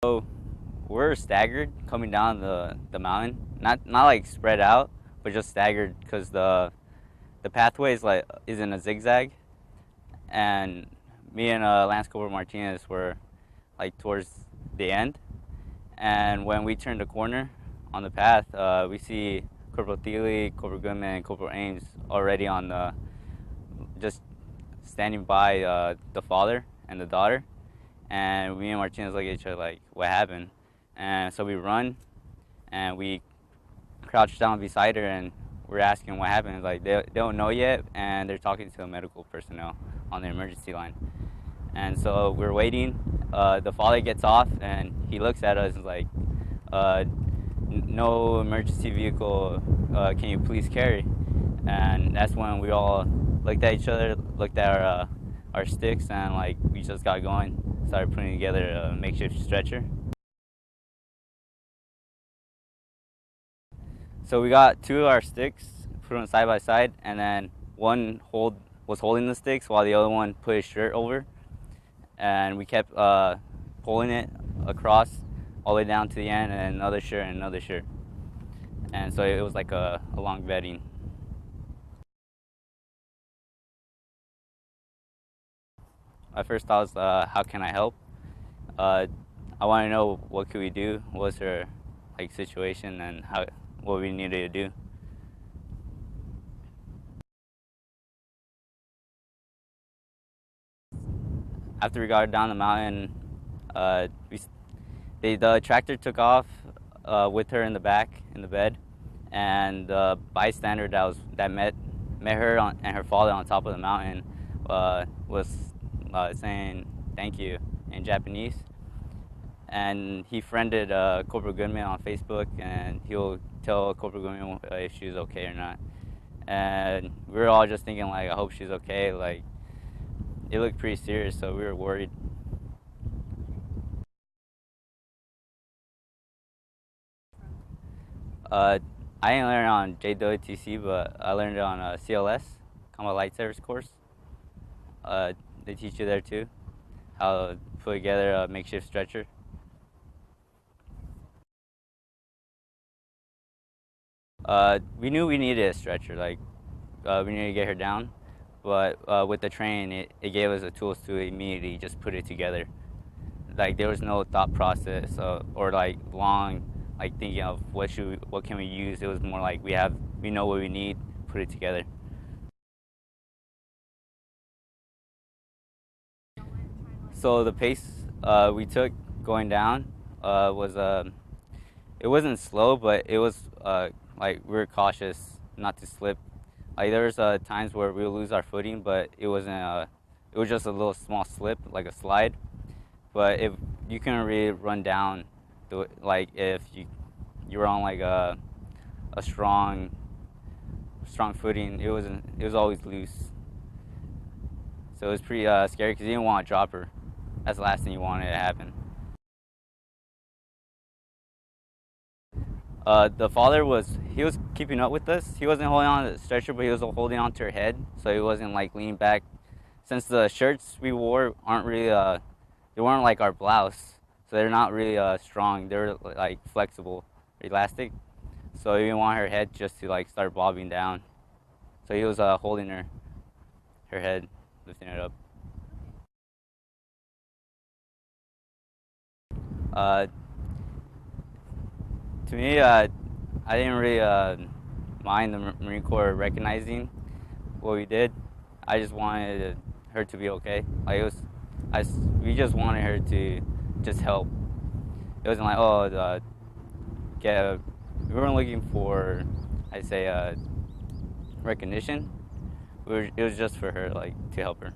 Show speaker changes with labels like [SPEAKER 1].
[SPEAKER 1] So we're staggered coming down the mountain, not like spread out, but just staggered because the pathway is in a zigzag, and me and Lance Cpl Martinez were like towards the end, and when we turned the corner on the path, we see Corporal Thiele, Corporal Goodman, and Corporal Ames already on the just standing by the father and the daughter, and me and Martinez look at each other like, what happened? And so we run, and we crouch down beside her, and we're asking what happened. Like they don't know yet, and they're talking to the medical personnel on the emergency line. And so we're waiting. The father gets off, and he looks at us and is like, no emergency vehicle, can you please carry? And that's when we all looked at each other, looked at our sticks, and like we just got going, started putting together a makeshift stretcher. So we got two of our sticks, put them side by side, and then one was holding the sticks while the other one put his shirt over, and we kept pulling it across all the way down to the end, and another shirt and another shirt. And so it was like a long bedding. My first thought was, how can I help? I want to know what could we do, what's her like situation, and what we needed to do. After we got down the mountain, the tractor took off with her in the back in the bed, and the bystander that met her and her father on top of the mountain was saying thank you in Japanese, and he friended Corporal Goodman on Facebook, and he'll tell Corporal Goodman if she's okay or not. And we were all just thinking like, I hope she's okay. Like it looked pretty serious, so we were worried. I didn't learn it on JWTC, but I learned it on CLS, Combat Light Service course. They teach you there too, how to put together a makeshift stretcher. We knew we needed a stretcher, like we needed to get her down, but with the training, it gave us the tools to immediately just put it together. Like there was no thought process or like long like thinking of what can we use. It was more like we know what we need, put it together. So the pace we took going down was it wasn't slow, but it was like we were cautious not to slip. Like there was times where we would lose our footing, but it wasn't. It was just a little small slip, like a slide. But if you couldn't really run down, like if you were on like a strong footing, it was always loose. So it was pretty scary because you didn't want to drop her. That's the last thing you wanted to happen. The father was keeping up with us. He wasn't holding on to the stretcher, but he was holding on to her head, so he wasn't like leaning back. Since the shirts we wore aren't really they weren't like our blouse, so they're not really strong. They're like flexible, elastic. So he didn't want her head just to like start bobbing down. So he was holding her head, lifting it up. Uh, to me, I didn't really mind the Marine Corps recognizing what we did. I just wanted her to be okay. Like we just wanted her to just help. It wasn't like, oh, we weren't looking for, I'd say, recognition. It was just for her, like, to help her.